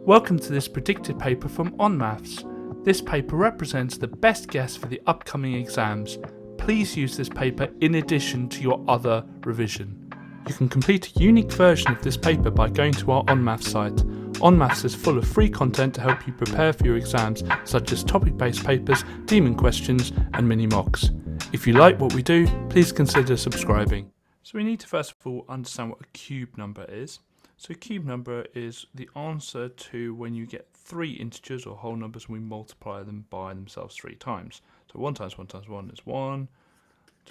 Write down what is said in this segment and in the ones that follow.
Welcome to this predicted paper from OnMaths. This paper represents the best guess for the upcoming exams. Please use this paper in addition to your other revision. You can complete a unique version of this paper by going to our OnMaths site. OnMaths is full of free content to help you prepare for your exams, such as topic-based papers, demon questions, and mini-mocks. If you like what we do, please consider subscribing. So we need to first of all understand what a cube number is. So a cube number is the answer to when you get three integers or whole numbers and we multiply them by themselves three times. So 1 times 1 times 1 is 1,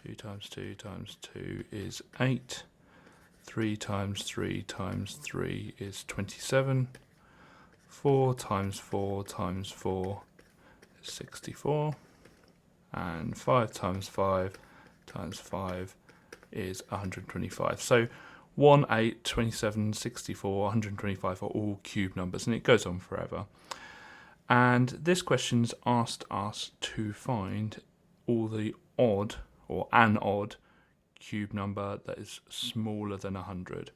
2 times 2 times 2 is 8, 3 times 3 times 3 is 27, 4 times 4 times 4 is 64, and 5 times 5 times 5 is 125. So 1, 8, 27, 64, 125 are all cube numbers, and it goes on forever. And this question's asked us to find all the odd, or an odd, cube number that is smaller than 100.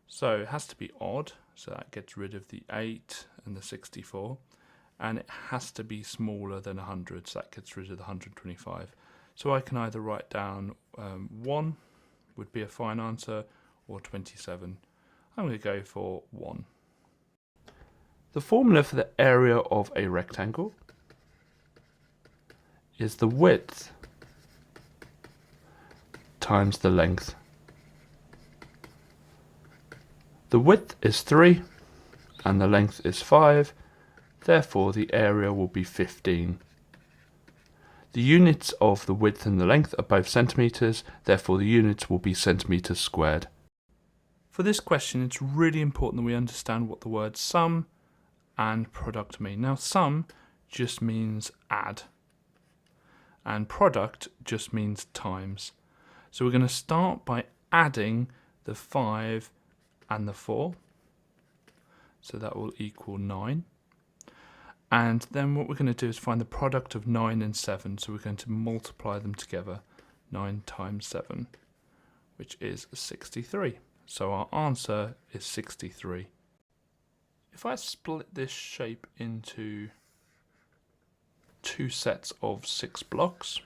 So it has to be odd, so that gets rid of the 8 and the 64. And it has to be smaller than 100, so that gets rid of the 125. So I can either write down 1 would be a fine answer, or 27. I'm going to go for 1. The formula for the area of a rectangle is the width times the length. The width is 3 and the length is 5, therefore the area will be 15. The units of the width and the length are both centimetres, therefore the units will be centimetres squared. For this question, it's really important that we understand what the words sum and product mean. Now, sum just means add, and product just means times. So we're going to start by adding the 5 and the 4, so that will equal 9. And then what we're going to do is find the product of 9 and 7, so we're going to multiply them together. 9 times 7, which is 63. So our answer is 63. If I split this shape into two sets of 6 blocks,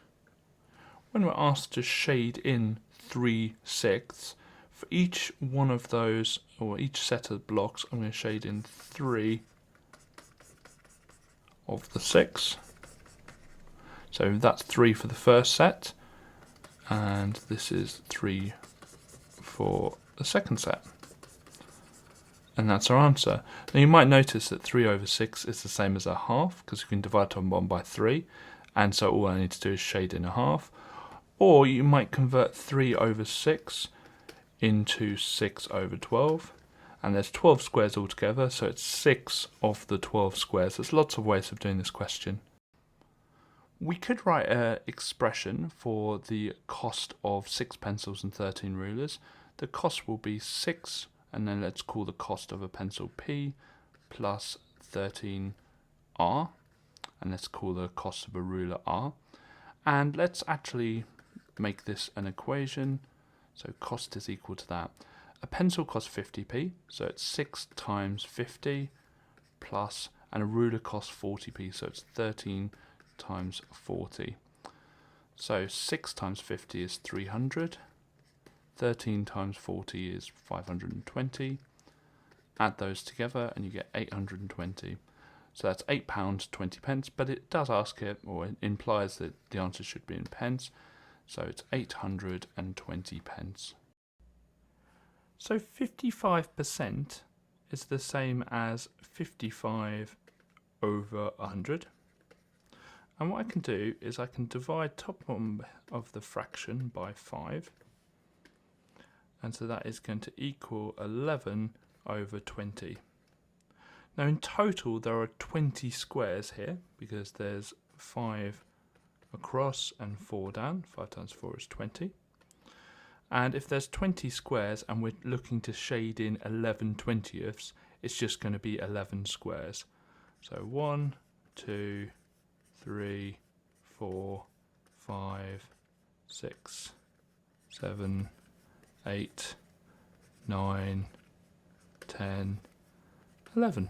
when we're asked to shade in 3/6, for each one of those, or each set of blocks, I'm going to shade in 3 of the 6. So that's 3 for the first set, and this is 3 for the second set. And that's our answer. Now you might notice that 3 over 6 is the same as a half, because we can divide on 1 by 3, and so all I need to do is shade in a half. Or you might convert 3 over 6 into 6 over 12, and there's 12 squares altogether, so it's 6 of the 12 squares. There's lots of ways of doing this question. We could write an expression for the cost of 6 pencils and 13 rulers. The cost will be 6, and then let's call the cost of a pencil P, plus 13R, and let's call the cost of a ruler R. And let's actually make this an equation, so cost is equal to that. A pencil costs 50p, so it's 6 times 50 plus, and a ruler costs 40p, so it's 13 times 40. So 6 times 50 is 300, 13 times 40 is 520. Add those together and you get 820. So that's £8.20, but it does ask it, or it implies that the answer should be in pence, so it's 820 pence. So 55% is the same as 55 over 100. And what I can do is I can divide top one of the fraction by 5. And so that is going to equal 11 over 20. Now in total there are 20 squares here, because there's 5 across and 4 down. 5 times 4 is 20. And if there's 20 squares and we're looking to shade in 11 20ths, it's just going to be 11 squares. So 1, 2, 3, 4, 5, 6, 7, 8, 9, 10, 11.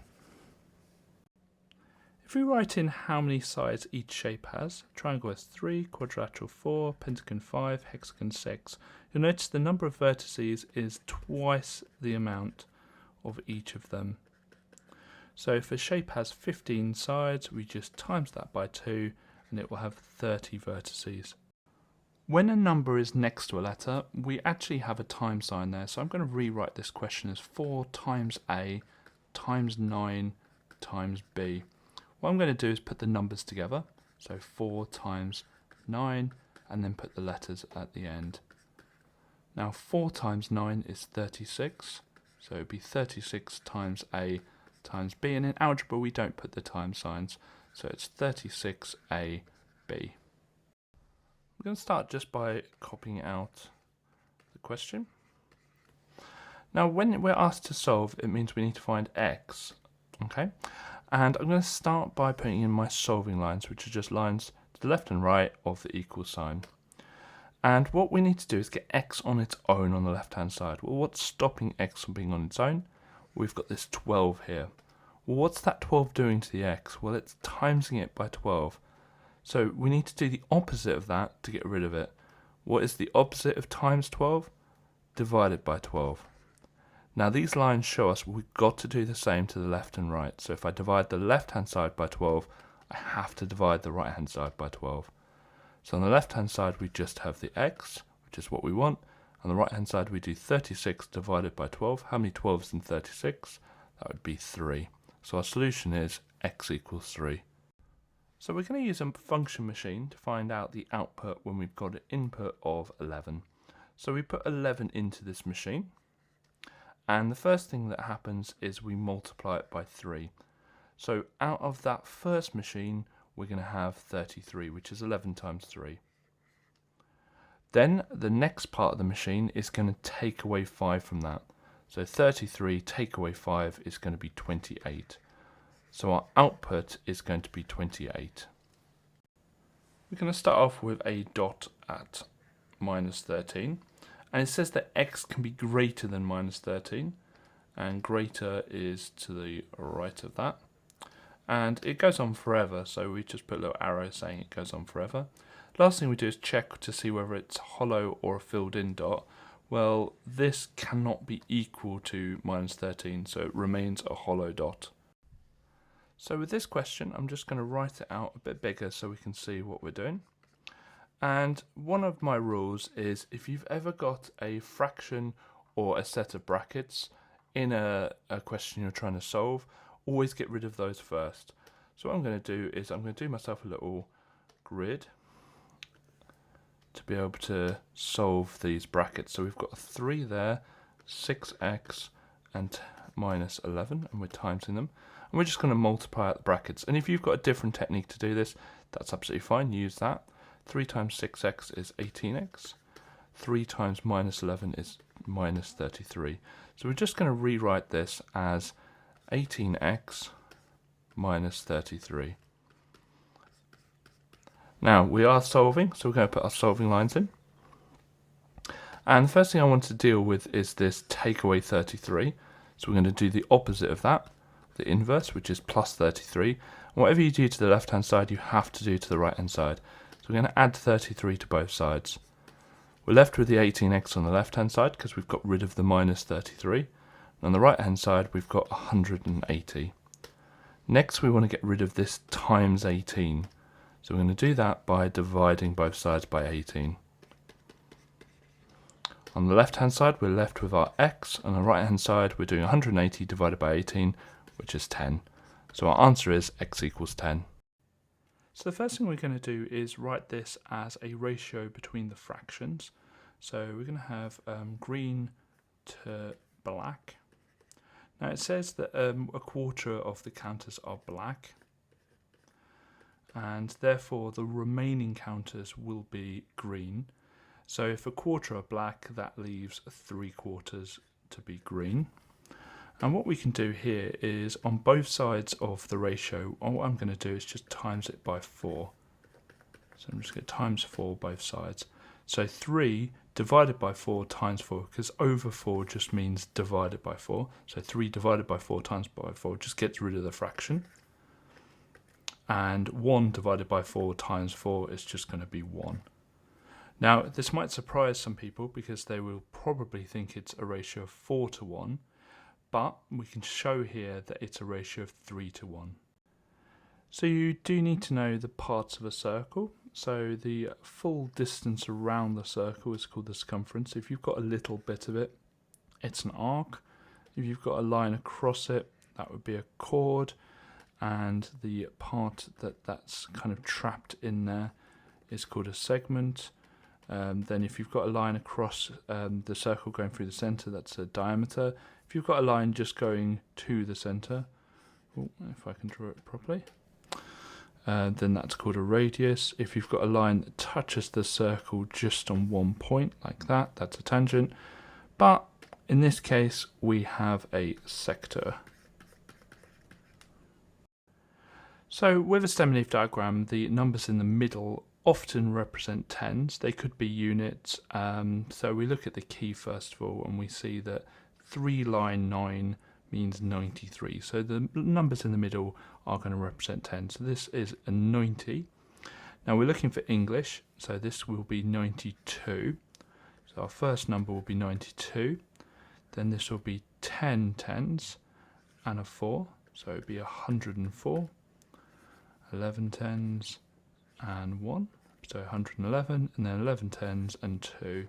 If we write in how many sides each shape has, triangle has 3, quadrilateral 4, pentagon 5, hexagon 6, you'll notice the number of vertices is twice the amount of each of them. So if a shape has 15 sides, we just times that by 2 and it will have 30 vertices. When a number is next to a letter, we actually have a time sign there, so I'm going to rewrite this question as 4 times A times 9 times B. What I'm going to do is put the numbers together, so 4 times 9, and then put the letters at the end. Now 4 times 9 is 36, so it would be 36 times A times B, and in algebra we don't put the time signs, so it's 36AB. We're going to start just by copying out the question. Now when we're asked to solve, it means we need to find x, okay? And I'm going to start by putting in my solving lines, which are just lines to the left and right of the equal sign. And what we need to do is get x on its own on the left hand side. Well, what's stopping x from being on its own? We've got this 12 here. Well, what's that 12 doing to the x? Well, it's timesing it by 12. So we need to do the opposite of that to get rid of it. What is the opposite of times 12? Divided by 12. Now these lines show us we've got to do the same to the left and right. So if I divide the left hand side by 12, I have to divide the right hand side by 12. So on the left hand side we just have the x, which is what we want. On the right hand side we do 36 divided by 12. How many 12s in 36? That would be 3. So our solution is x equals 3. So we're going to use a function machine to find out the output when we've got an input of 11. So we put 11 into this machine. And the first thing that happens is we multiply it by 3. So out of that first machine, we're going to have 33, which is 11 times 3. Then the next part of the machine is going to take away 5 from that. So 33 take away 5 is going to be 28. So our output is going to be 28. We're going to start off with a dot at minus 13. And it says that x can be greater than minus 13, and greater is to the right of that. And it goes on forever, so we just put a little arrow saying it goes on forever. Last thing we do is check to see whether it's hollow or a filled in dot. Well, this cannot be equal to minus 13, so it remains a hollow dot. So with this question, I'm just going to write it out a bit bigger so we can see what we're doing. And one of my rules is if you've ever got a fraction or a set of brackets in a question you're trying to solve, always get rid of those first. So what I'm going to do is I'm going to do myself a little grid to be able to solve these brackets. So we've got a 3 there, 6x and minus 11, and we're timesing them. And we're just going to multiply out the brackets. And if you've got a different technique to do this, that's absolutely fine, use that. 3 times 6x is 18x. 3 times minus 11 is minus 33. So we're just going to rewrite this as 18x minus 33. Now we are solving, so we're going to put our solving lines in. And the first thing I want to deal with is this take away 33. So we're going to do the opposite of that, the inverse, which is plus 33. And whatever you do to the left hand side, you have to do to the right hand side. So we're going to add 33 to both sides. We're left with the 18x on the left hand side because we've got rid of the minus 33. And on the right hand side we've got 180. Next we want to get rid of this times 18. So we're going to do that by dividing both sides by 18. On the left hand side we're left with our x, and on the right hand side we're doing 180 divided by 18, which is 10. So our answer is x equals 10. So the first thing we're going to do is write this as a ratio between the fractions. So we're going to have green to black. Now it says that a quarter of the counters are black, and therefore the remaining counters will be green. So if a quarter are black, that leaves 3/4 to be green. And what we can do here is on both sides of the ratio, what I'm going to do is just times it by 4. So I'm just going to times 4 both sides. So 3 divided by 4 times 4, because over 4 just means divided by 4. So 3 divided by 4 times by 4 just gets rid of the fraction. And 1 divided by 4 times 4 is just going to be 1. Now, this might surprise some people because they will probably think it's a ratio of 4 to 1, but we can show here that it's a ratio of 3 to 1. So you do need to know the parts of a circle. So the full distance around the circle is called the circumference. If you've got a little bit of it, it's an arc. If you've got a line across it, that would be a chord. And the part that's kind of trapped in there is called a segment. Then if you've got a line across the circle going through the centre, that's a diameter. If you've got a line just going to the centre, if I can draw it properly, then that's called a radius. If you've got a line that touches the circle just on one point, like that, that's a tangent. But in this case, we have a sector. So with a stem leaf diagram, the numbers in the middle often represent tens. They could be units. So we look at the key first of all, and we see that 3 line 9 means 93. So the numbers in the middle are going to represent 10. So this is a 90. Now we're looking for English, so this will be 92. So our first number will be 92. Then this will be 10 tens and a 4. So it would be 104. 11 tens and 1, so 111, and then 11 tens and 2.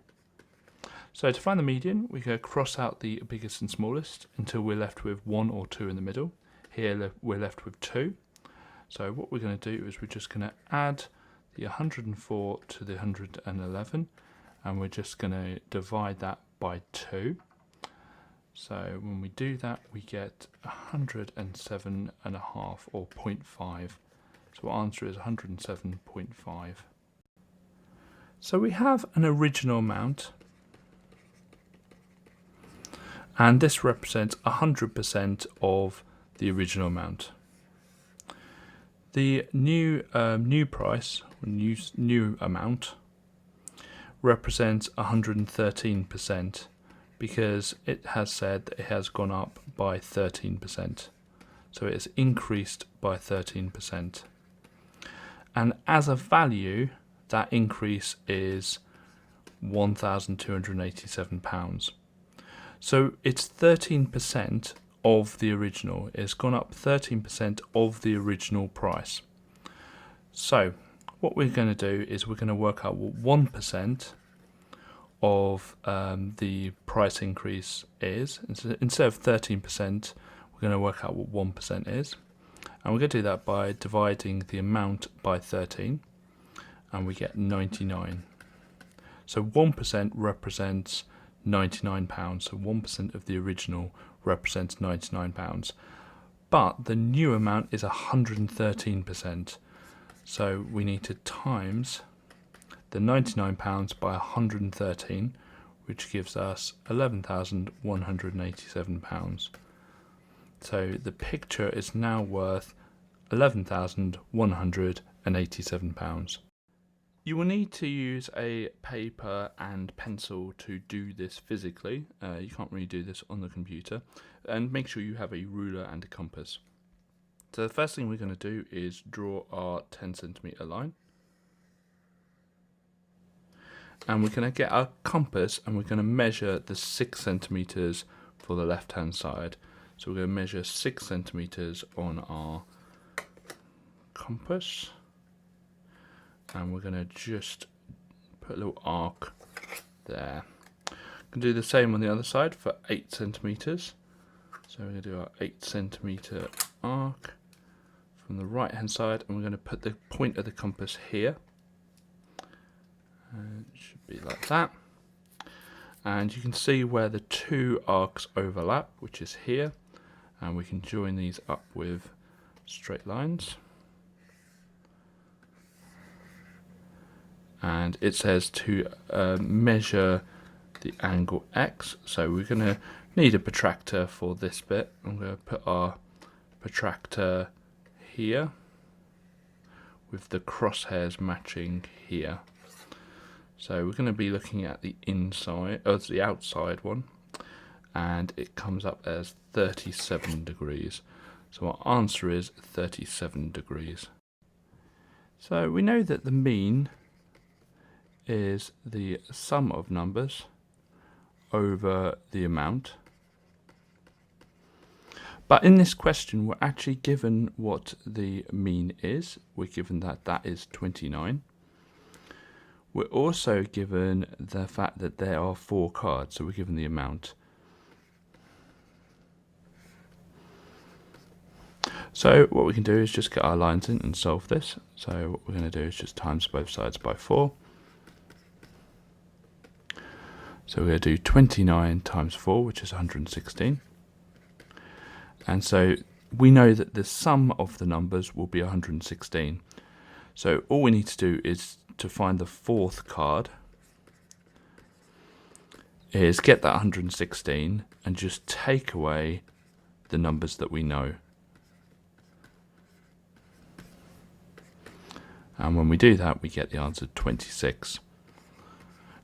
So to find the median, we go cross out the biggest and smallest until we're left with 1 or 2 in the middle. Here we're left with 2. So what we're going to do is we're just going to add the 104 to the 111, and we're just going to divide that by 2. So when we do that, we get 107.5 or 0.5. So our answer is 107.5. So we have an original amount, and this represents 100% of the original amount. The new price, or new amount, represents 113% because it has said that it has gone up by 13%. So it has increased by 13%. And as a value, that increase is £1,287. So it's 13% of the original. It's gone up 13% of the original price. So what we're going to do is we're going to work out what 1% of the price increase is. Instead of 13%, we're going to work out what 1% is. And we're going to do that by dividing the amount by 13, and we get 99. So 1% represents £99. So 1% of the original represents £99. But the new amount is 113%. So we need to times the £99 by 113, which gives us £11,187. So the picture is now worth £11,187. You will need to use a paper and pencil to do this physically. You can't really do this on the computer. And make sure you have a ruler and a compass. So the first thing we're going to do is draw our 10 centimetre line. And we're going to get our compass and we're going to measure the 6 centimetres for the left hand side. So we're going to measure 6 centimetres on our compass, and we're going to just put a little arc there. We can do the same on the other side for 8 centimetres. So we're going to do our 8 centimetre arc from the right hand side, and we're going to put the point of the compass here. And it should be like that. And you can see where the 2 arcs overlap, which is here. And we can join these up with straight lines. And it says to measure the angle X. So we're going to need a protractor for this bit. I'm going to put our protractor here with the crosshairs matching here. So we're going to be looking at the inside, the outside one, and it comes up as 37 degrees. So our answer is 37 degrees. So we know that the mean is the sum of numbers over the amount. But in this question, we're actually given what the mean is. We're given that that is 29. We're also given the fact that there are 4 cards, so we're given the amount. So what we can do is just get our lines in and solve this. So what we're going to do is just times both sides by 4. So we're going to do 29 times 4, which is 116. And so we know that the sum of the numbers will be 116. So all we need to do is to find the 4th card, is get that 116 and just take away the numbers that we know. And when we do that, we get the answer 26.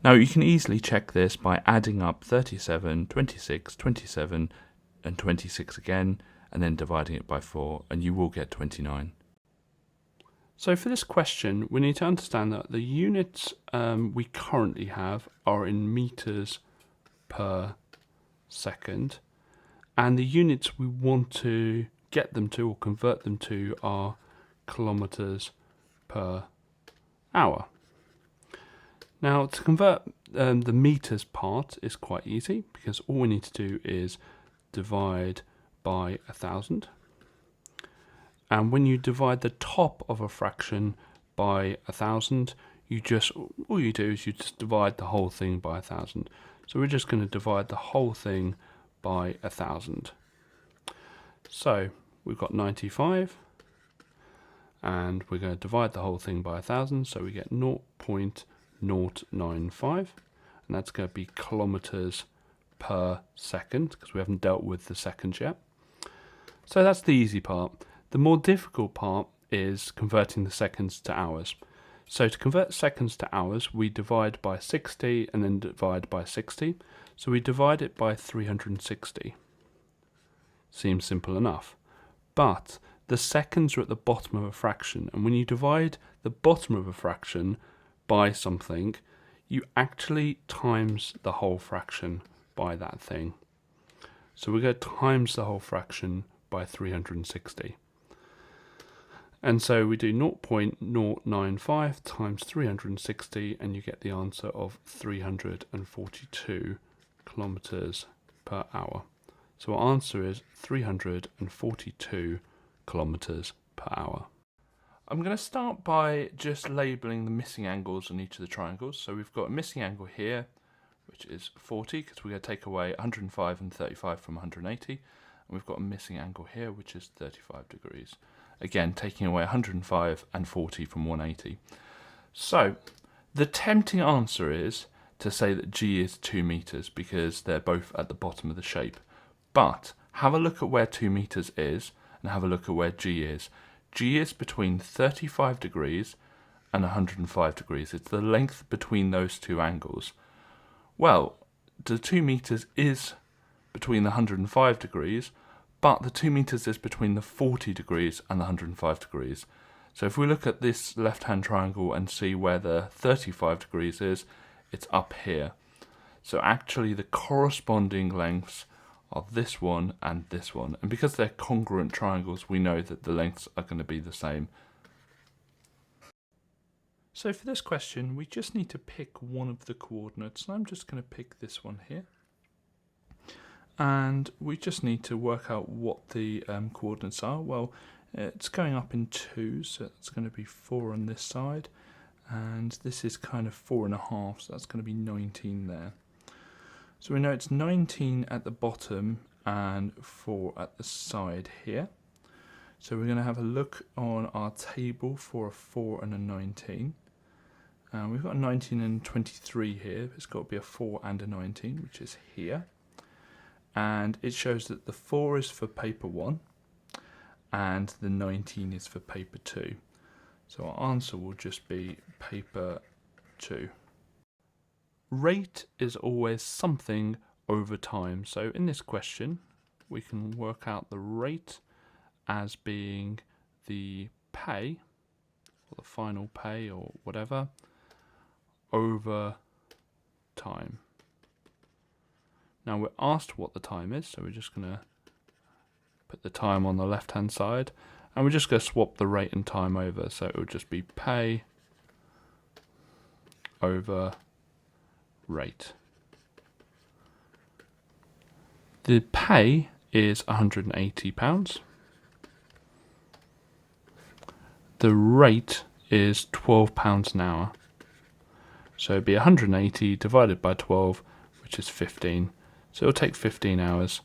Now you can easily check this by adding up 37, 26, 27 and 26 again, and then dividing it by 4, and you will get 29. So for this question, we need to understand that the units we currently have are in meters per second, and the units we want to get them to or convert them to are kilometers per hour. Now to convert the meters part is quite easy, because all we need to do is divide by 1,000. And when you divide the top of a fraction by 1,000, all you do is you just divide the whole thing by 1,000. So we're just going to divide the whole thing by 1,000. So we've got 95, and we're going to divide the whole thing by 1,000, so we get 0.095, and that's going to be kilometers per second, because we haven't dealt with the seconds yet. So that's the easy part. The more difficult part is converting the seconds to hours. So to convert seconds to hours, we divide by 60 and then divide by 60. So we divide it by 360. Seems simple enough. But the seconds are at the bottom of a fraction, and when you divide the bottom of a fraction by something, you actually times the whole fraction by that thing. So we're going to times the whole fraction by 360. And so we do 0.095 times 360, and you get the answer of 342 kilometers per hour. So our answer is 342 kilometers per hour. I'm going to start by just labeling the missing angles on each of the triangles. So we've got a missing angle here, which is 40, because we're going to take away 105 and 35 from 180. And we've got a missing angle here, which is 35 degrees. Again, taking away 105 and 40 from 180. So the tempting answer is to say that G is 2 meters, because they're both at the bottom of the shape. But have a look at where 2 meters is, and have a look at where G is. G is between 35 degrees and 105 degrees. It's the length between those two angles. Well, the 2 meters is between the 105 degrees, but the 2 meters is between the 40 degrees and the 105 degrees. So if we look at this left-hand triangle and see where the 35 degrees is, it's up here. So actually the corresponding lengths are this one and this one. And because they're congruent triangles, we know that the lengths are going to be the same. So for this question, we just need to pick one of the coordinates. And I'm just going to pick this one here. And we just need to work out what the coordinates are. Well, it's going up in 2, so it's going to be 4 on this side. And this is kind of 4.5, so that's going to be 19 there. So we know it's 19 at the bottom and 4 at the side here. So we're going to have a look on our table for a 4 and a 19. We've got a 19 and 23 here. It's got to be a 4 and a 19, which is here. And it shows that the 4 is for paper 1 and the 19 is for paper 2. So our answer will just be paper 2. rate is always something over time. So in this question, we can work out the rate as being the pay, or the final pay, or whatever, over time. Now we're asked what the time is, so we're just going to put the time on the left hand side, and we're just going to swap the rate and time over, so it would just be pay over rate. The pay is £180. The rate is £12 an hour. So it'd be 180 divided by 12, which is 15. So it'll take 15 hours.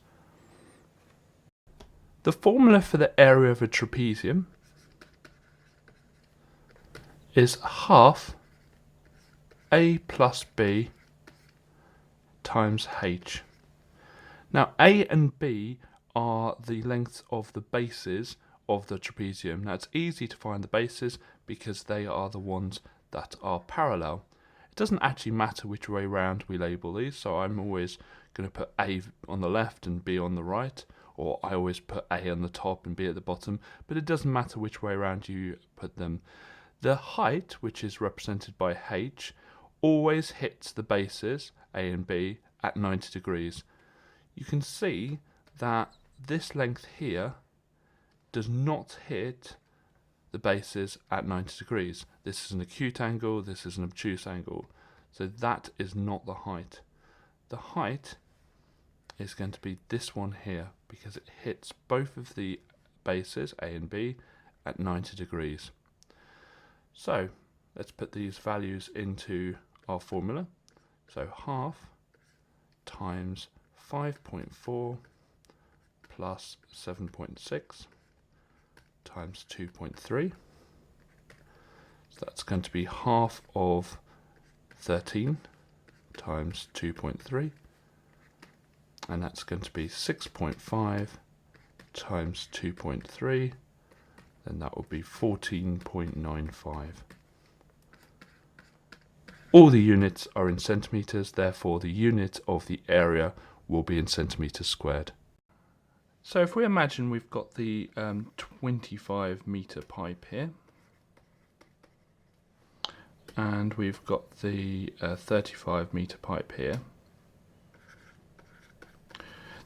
The formula for the area of a trapezium is half a plus b times h. Now a and b are the lengths of the bases of the trapezium. Now it's easy to find the bases because they are the ones that are parallel. It doesn't actually matter which way round we label these, so I'm always going to put a on the left and b on the right, or I always put a on the top and b at the bottom, but it doesn't matter which way around you put them. The height, which is represented by h, always hits the bases, a and b, at 90 degrees. You can see that this length here does not hit the bases at 90 degrees. This is an acute angle, this is an obtuse angle. So that is not the height. The height is going to be this one here, because it hits both of the bases, a and b, at 90 degrees. So let's put these values into our formula. So half times 5.4 plus 7.6 times 2.3. So that's going to be half of 13 times 2.3, and that's going to be 6.5 times 2.3, then that will be 14.95. All the units are in centimetres, therefore the unit of the area will be in centimetres squared. So if we imagine we've got the 25 metre pipe here, and we've got the 35 metre pipe here,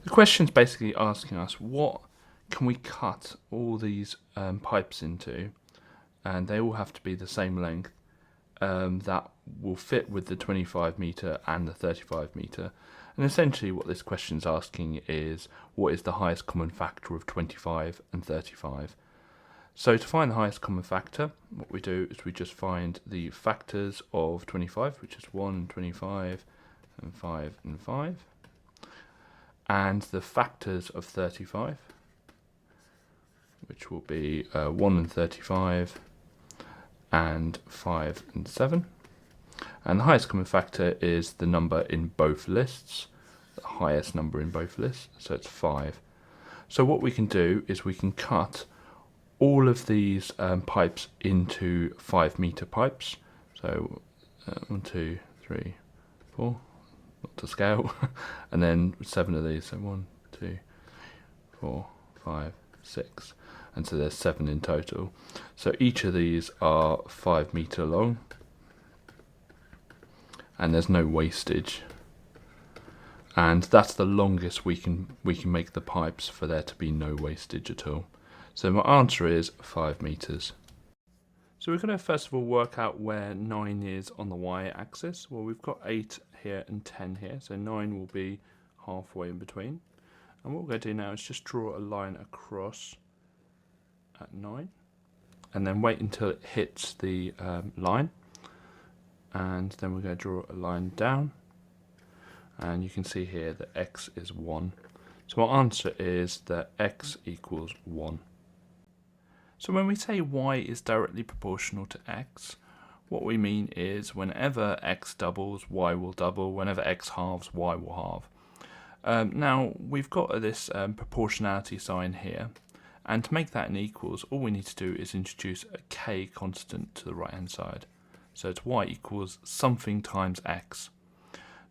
the question's basically asking us what can we cut all these pipes into, and they all have to be the same length, that will fit with the 25 metre and the 35 metre. And essentially what this question is asking is, what is the highest common factor of 25 and 35? So to find the highest common factor, what we do is we just find the factors of 25, which is 1 and 25 and 5 and 5, and the factors of 35, which will be 1 and 35 and 5 and 7. And the highest common factor is the number in both lists, the highest number in both lists, so it's 5. So what we can do is we can cut all of these pipes into 5 metre pipes. So 1, 2, 3, 4, not to scale, and then 7 of these, so 1, 2, 4, 5, 6. And so there's 7 in total. So each of these are 5 metre long, and there's no wastage. And that's the longest we can make the pipes for there to be no wastage at all. So my answer is 5 metres. So we're going to first of all work out where 9 is on the y-axis. Well, we've got 8 here and 10 here, so 9 will be halfway in between. And what we're going to do now is just draw a line across at 9, and then wait until it hits the line, and then we're going to draw a line down, and you can see here that x is 1. So our answer is that x equals 1. So when we say y is directly proportional to x, what we mean is whenever x doubles, y will double, whenever x halves, y will halve. Now we've got this proportionality sign here, and to make that an equals, all we need to do is introduce a k constant to the right hand side. So it's y equals something times x.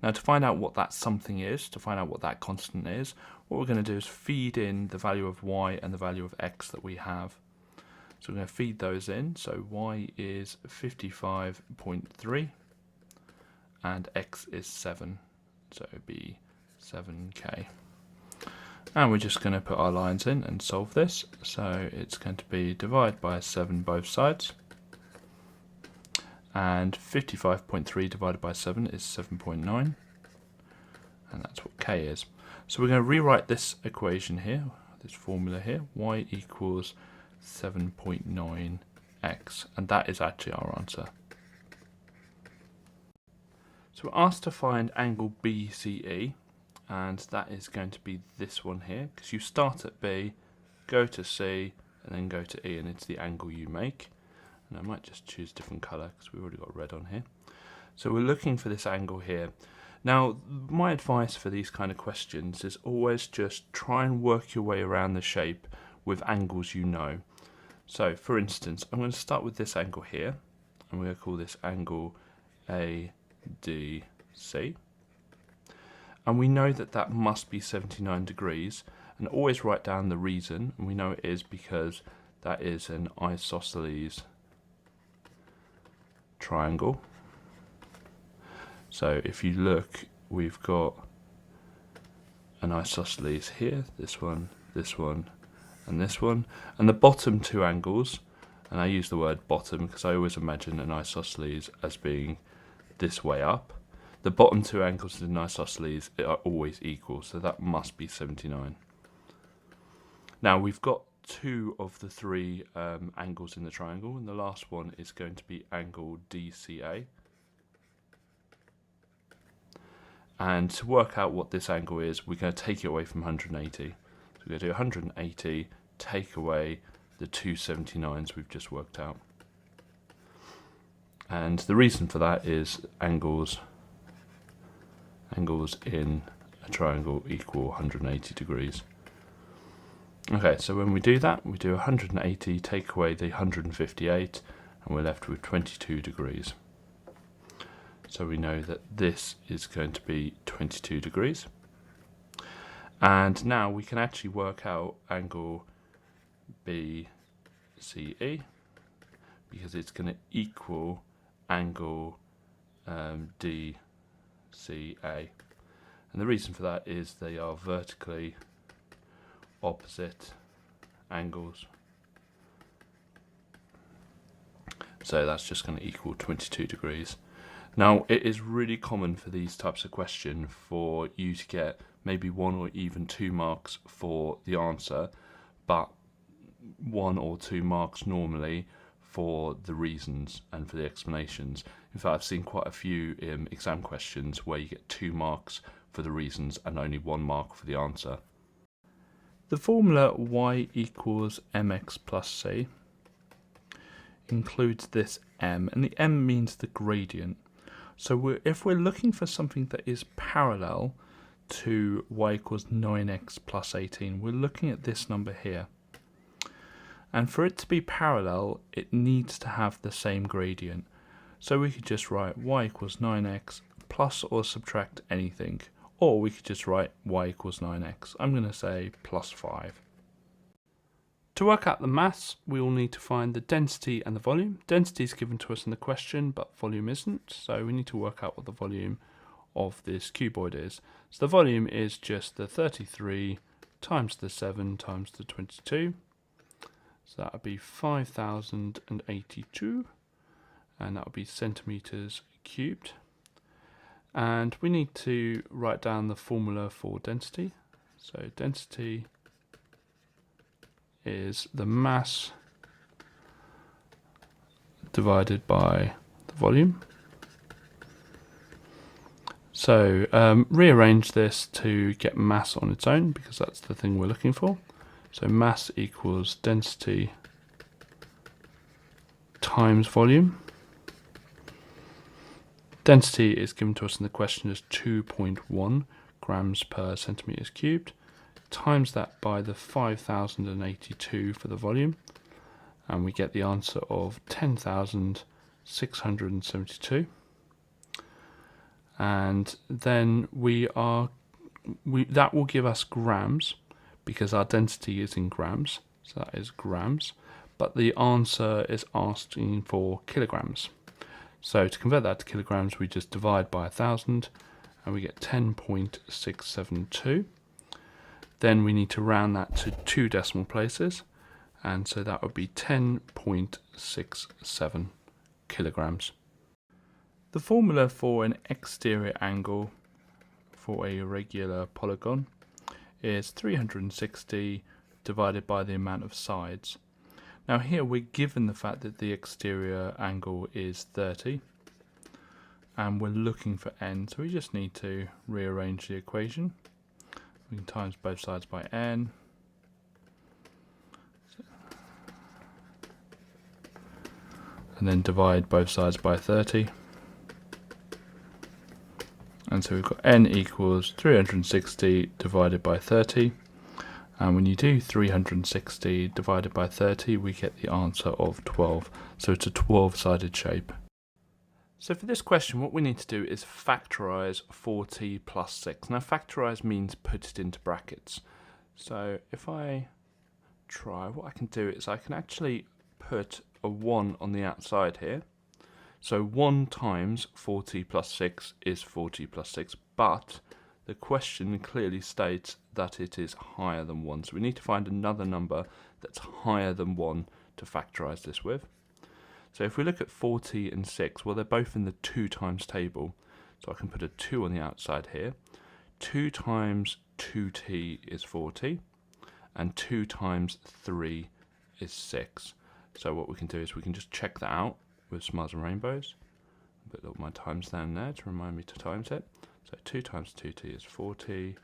Now to find out what that something is, to find out what that constant is, what we're going to do is feed in the value of y and the value of x that we have. So we're going to feed those in. So y is 55.3 and x is 7. So it would be 7k. And we're just going to put our lines in and solve this. So it's going to be divide by 7 both sides. And 55.3 divided by 7 is 7.9. And that's what k is. So we're going to rewrite this equation here, this formula here, y equals 7.9x. And that is actually our answer. So we're asked to find angle BCE. And that is going to be this one here, because you start at B, go to C, and then go to E, and it's the angle you make. And I might just choose a different colour, because we've already got red on here. So we're looking for this angle here. Now, my advice for these kind of questions is always just try and work your way around the shape with angles you know. So, for instance, I'm going to start with this angle here, and we're going to call this angle ADC. And we know that that must be 79 degrees, and always write down the reason, and we know it is because that is an isosceles triangle. So if you look, we've got an isosceles here, this one, and this one, and the bottom two angles, and I use the word bottom because I always imagine an isosceles as being this way up. The bottom two angles in an isosceles are always equal, so that must be 79. Now we've got two of the three angles in the triangle, and the last one is going to be angle DCA. And to work out what this angle is, we're going to take it away from 180. So we're going to do 180, take away the two 79s we've just worked out. And the reason for that is angles in a triangle equal 180 degrees. Okay, so when we do that, we do 180, take away the 158, and we're left with 22 degrees. So we know that this is going to be 22 degrees. And now we can actually work out angle BCE, because it's going to equal angle DCA. And the reason for that is they are vertically opposite angles. So that's just going to equal 22 degrees. Now, it is really common for these types of questions for you to get maybe 1 or even 2 marks for the answer, but 1 or 2 marks normally for the reasons and for the explanations. In fact, I've seen quite a few exam questions where you get 2 marks for the reasons and only 1 mark for the answer. The formula y equals mx plus c includes this m, and the m means the gradient. So if we're looking for something that is parallel to y equals 9x plus 18, we're looking at this number here. And for it to be parallel, it needs to have the same gradient. So we could just write y equals 9x plus or subtract anything. Or we could just write y equals 9x. I'm going to say plus 5. To work out the mass, we will need to find the density and the volume. Density is given to us in the question, but volume isn't. So we need to work out what the volume of this cuboid is. So the volume is just the 33 times the 7 times the 22. So that would be 5,082. And that would be centimetres cubed. And we need to write down the formula for density. So density is the mass divided by the volume. So rearrange this to get mass on its own, because that's the thing we're looking for. So mass equals density times volume. Density is given to us in the question as 2.1 grams per centimetres cubed. Times that by the 5,082 for the volume, and we get the answer of 10,672. and then that will give us grams because our density is in grams, so that is grams, but the answer is asking for kilograms. So to convert that to kilograms, we just divide by 1,000 and we get 10.672. Then we need to round that to 2 decimal places, and so that would be 10.67 kilograms. The formula for an exterior angle for a regular polygon is 360 divided by the amount of sides. Now here we're given the fact that the exterior angle is 30 and we're looking for n, so we just need to rearrange the equation. We can times both sides by n, and then divide both sides by 30. And so we've got n equals 360 divided by 30. And when you do 360 divided by 30, we get the answer of 12. So it's a 12-sided shape. So for this question, what we need to do is factorise 4t plus 6. Now factorise means put it into brackets. So if I try, what I can do is I can actually put a 1 on the outside here. So 1 times 4t plus 6 is 4t plus 6, but the question clearly states that it is higher than 1. So we need to find another number that's higher than 1 to factorise this with. So if we look at 4t and 6, well, they're both in the 2 times table. So I can put a 2 on the outside here. 2 times 2t is 4t, and 2 times 3 is 6. So what we can do is we can just check that out with smiles and rainbows. Put all my times down there to remind me to times it. So 2 times 2t is 4t,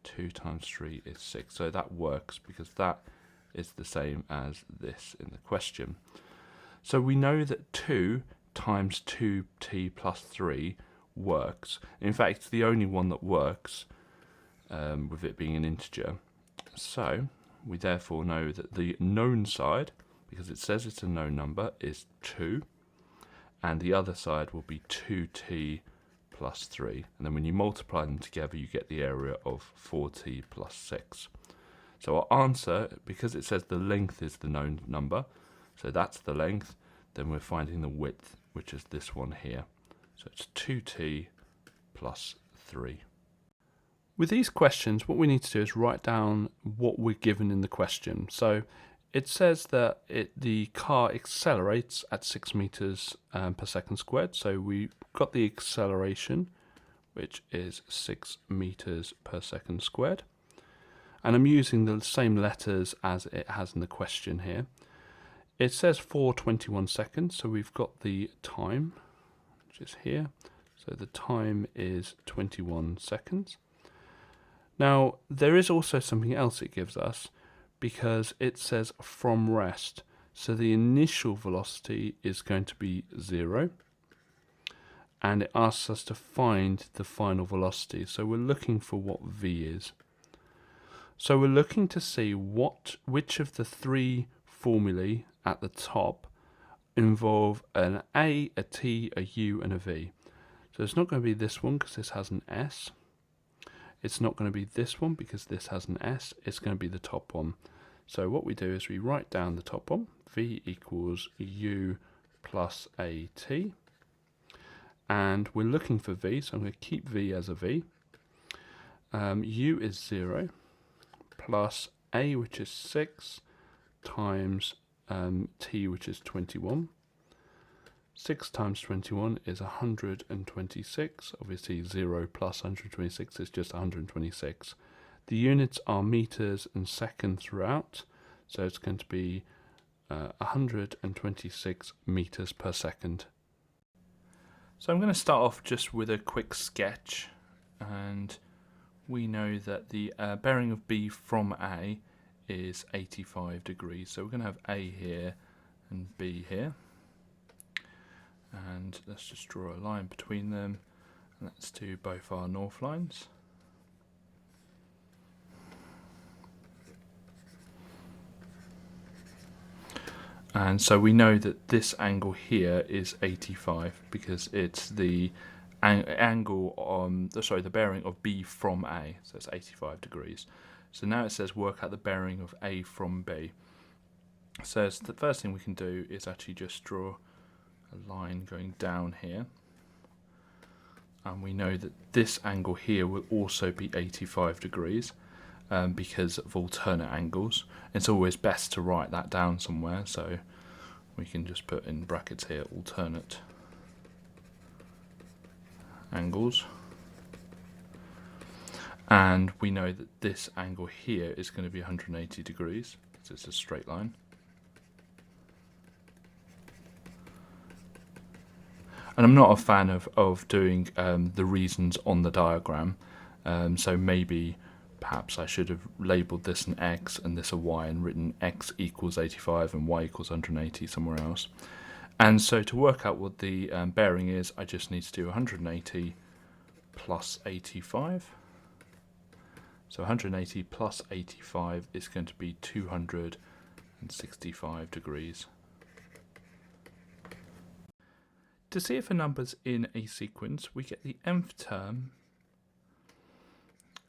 2 times 3 is 6. So that works because that is the same as this in the question. So we know that 2 times 2t plus 3 works. In fact, it's the only one that works with it being an integer. So we therefore know that the known side, because it says it's a known number, is 2. And the other side will be 2t plus 3. And then when you multiply them together, you get the area of 4t plus 6. So our answer, because it says the length is the known number, so that's the length, then we're finding the width, which is this one here. So it's 2t plus 3. With these questions, what we need to do is write down what we're given in the question. So it says that the car accelerates at 6 meters per second squared. So we've got the acceleration, which is 6 meters per second squared. And I'm using the same letters as it has in the question here. It says for 21 seconds, so we've got the time, which is here. So the time is 21 seconds. Now, there is also something else it gives us, because it says from rest. So the initial velocity is going to be 0. And it asks us to find the final velocity. So we're looking for what v is. So we're looking to see which of the 3 formulae at the top involve an a, t, a u, and a v. So it's not going to be this one because this has an s. It's not going to be this one because this has an s. It's going to be the top one. So what we do is we write down the top one, v equals u plus at, and we're looking for v, so I'm going to keep v as a v. U is 0, plus a, which is 6, times t, which is 21. 6 times 21 is 126. Obviously 0 plus 126 is just 126. The units are meters and seconds throughout, so it's going to be 126 meters per second. So I'm going to start off just with a quick sketch, and we know that the bearing of B from A is 85 degrees. So we're going to have A here and B here. And let's just draw a line between them, and let's do both our north lines. And so we know that this angle here is 85 because it's the angle on the bearing of B from A, so it's 85 degrees. So now it says work out the bearing of A from B. So the first thing we can do is actually just draw a line going down here, and we know that this angle here will also be 85 degrees because of alternate angles. It's always best to write that down somewhere, so we can just put in brackets here alternate angles, and we know that this angle here is going to be 180 degrees because it's a straight line. And I'm not a fan of doing the reasons on the diagram, so perhaps I should have labelled this an X and this a Y and written X equals 85 and Y equals 180 somewhere else. And so to work out what the bearing is, I just need to do 180 plus 85. So 180 plus 85 is going to be 265 degrees. To see if a number's in a sequence, we get the nth term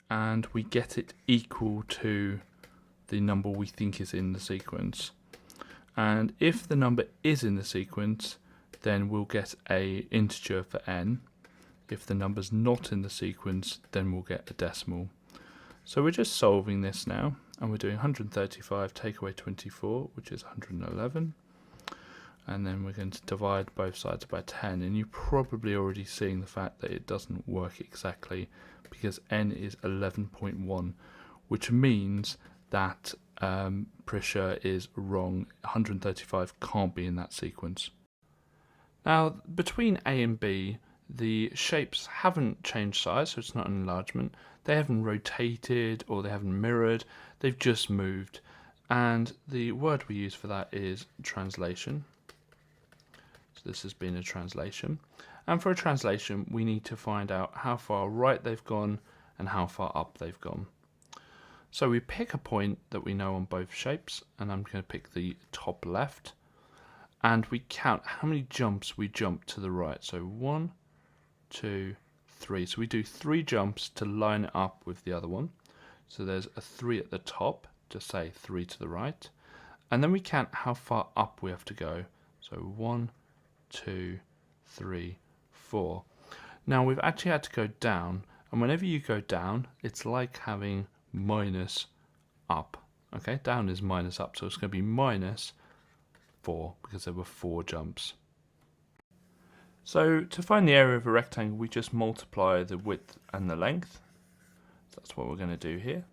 and we get it equal to the number we think is in the sequence. And if the number is in the sequence, then we'll get an integer for n. If the number's not in the sequence, then we'll get a decimal. So we're just solving this now, and we're doing 135 take away 24, which is 111. And then we're going to divide both sides by 10, and you're probably already seeing the fact that it doesn't work exactly because n is 11.1, which means that Prisha is wrong. 135 can't be in that sequence. Now, between A and B, the shapes haven't changed size, so it's not an enlargement. They haven't rotated or they haven't mirrored, they've just moved. And the word we use for that is translation. So this has been a translation. And for a translation, we need to find out how far right they've gone and how far up they've gone. So we pick a point that we know on both shapes, and I'm going to pick the top left, and we count how many jumps we jump to the right. So 1, 2, 3. So we do 3 jumps to line it up with the other one. So there's a 3 at the top to say 3 to the right, and then we count how far up we have to go. So 1, 2, 3, 4. Now we've actually had to go down, and whenever you go down, it's like having minus up. Okay, down is minus up, so it's going to be minus 4 because there were 4 jumps. So to find the area of a rectangle, we just multiply the width and the length. So that's what we're going to do here.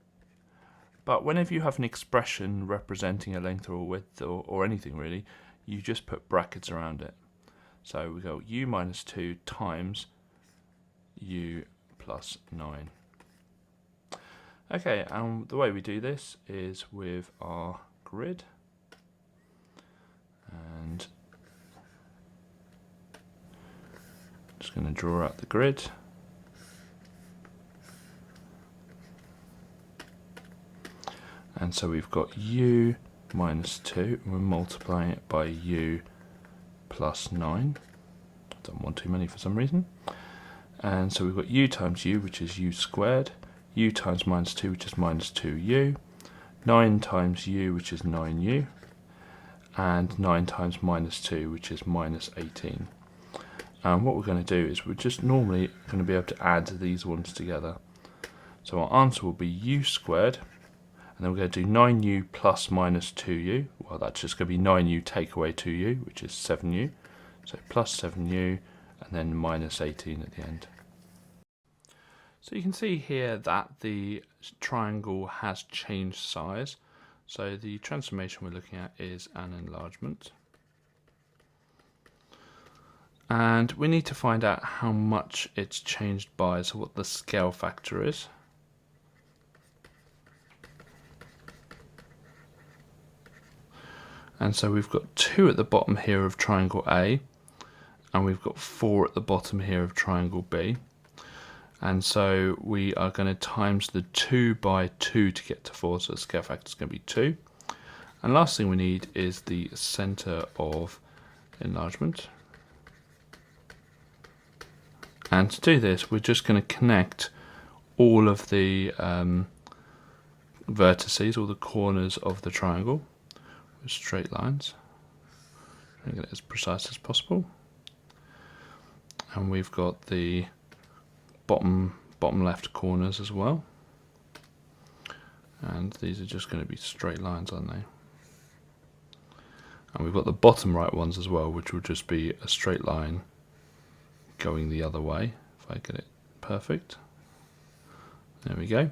But whenever you have an expression representing a length or a width or anything really, you just put brackets around it. So we go u minus 2 times u plus 9. Okay, and the way we do this is with our grid. And just going to draw out the grid. And so we've got u minus 2, and we're multiplying it by u plus 9. Don't want too many for some reason. And so we've got u times u, which is u squared, u times minus 2, which is minus 2u, 9 times u, which is 9u, and 9 times minus 2, which is minus 18. And what we're going to do is we're just normally going to be able to add these ones together. So our answer will be u squared, and then we're going to do 9u plus minus 2u. Well, that's just going to be 9u take away 2u, which is 7u. So plus 7u, and then minus 18 at the end. So you can see here that the triangle has changed size. So the transformation we're looking at is an enlargement. And we need to find out how much it's changed by, so what the scale factor is. And so we've got 2 at the bottom here of triangle A, and we've got 4 at the bottom here of triangle B. And so we are going to times the 2 by 2 to get to 4, so the scale factor is going to be 2. And last thing we need is the centre of enlargement. And to do this, we're just going to connect all of the vertices, all the corners of the triangle with straight lines. Try and get it as precise as possible. And we've got the bottom left corners as well. And these are just going to be straight lines, aren't they? And we've got the bottom right ones as well, which will just be a straight line going the other way, if I get it perfect. There we go.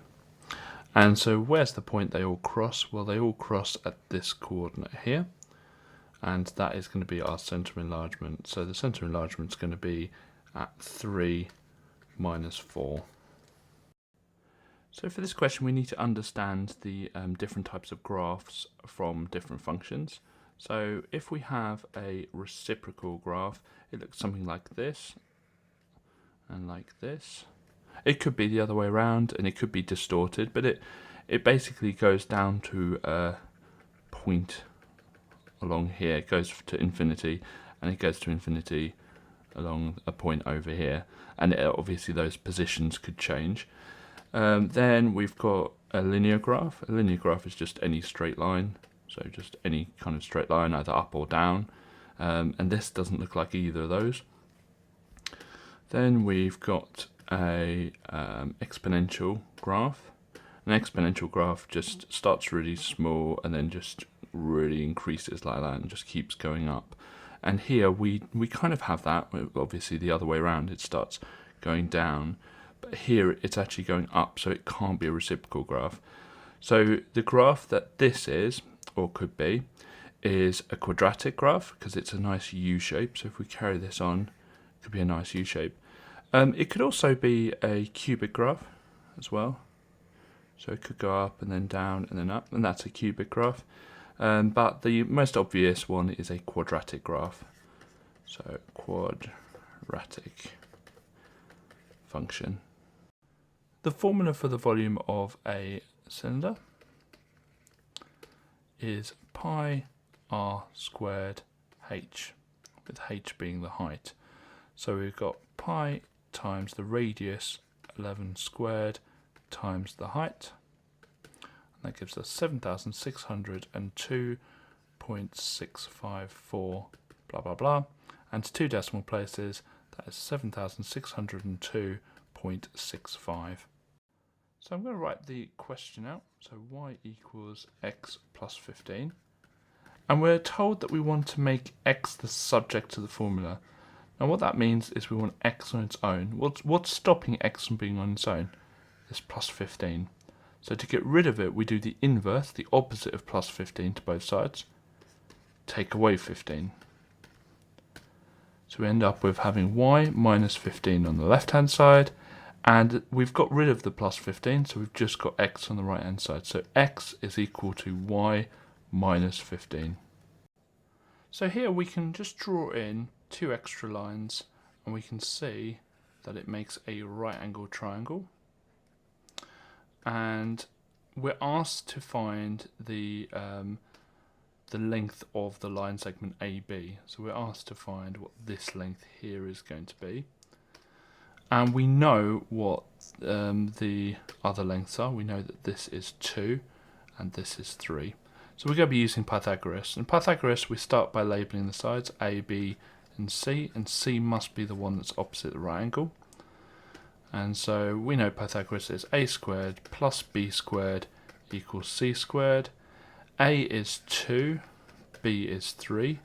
And so where's the point they all cross? Well, they all cross at this coordinate here, and that is going to be our centre enlargement. So the centre enlargement is going to be at 3 minus 4. So for this question, we need to understand the different types of graphs from different functions. So if we have a reciprocal graph, it looks something like this and like this. It could be the other way around, and it could be distorted, but it basically goes down to a point along here. It goes to infinity, and it goes to infinity along a point over here, and obviously those positions could change. Then we've got a linear graph. A linear graph is just any straight line, so just any kind of straight line, either up or down, and this doesn't look like either of those. Then we've got a exponential graph. An exponential graph just starts really small and then just really increases like that and just keeps going up. And here we kind of have that, obviously the other way around, it starts going down, but here it's actually going up, so it can't be a reciprocal graph. So the graph that this is, or could be, is a quadratic graph, because it's a nice U shape. So if we carry this on, it could be a nice U shape. It could also be a cubic graph as well. So it could go up and then down and then up, and that's a cubic graph. But the most obvious one is a quadratic graph. So quadratic function. The formula for the volume of a cylinder is pi r squared h, with h being the height. So we've got pi times the radius 11 squared times the height, and that gives us 7,602.654 blah blah blah, and to 2 decimal places that is 7,602.65. So I'm going to write the question out. So y equals x plus 15, and we're told that we want to make x the subject to the formula. Now what that means is we want x on its own. What's stopping x from being on its own? This plus 15. So to get rid of it, we do the inverse, the opposite of plus 15 to both sides. Take away 15. So we end up with having y minus 15 on the left-hand side, and we've got rid of the plus 15, so we've just got x on the right-hand side. So x is equal to y minus 15. So here we can just draw in 2 extra lines, and we can see that it makes a right-angled triangle. And we're asked to find the length of the line segment AB. So we're asked to find what this length here is going to be. And we know what the other lengths are. We know that this is 2 and this is 3. So we're going to be using Pythagoras. In Pythagoras, we start by labelling the sides A, B, and C must be the one that's opposite the right angle. And so we know Pythagoras is a squared plus b squared equals c squared. A is 2, b is 3,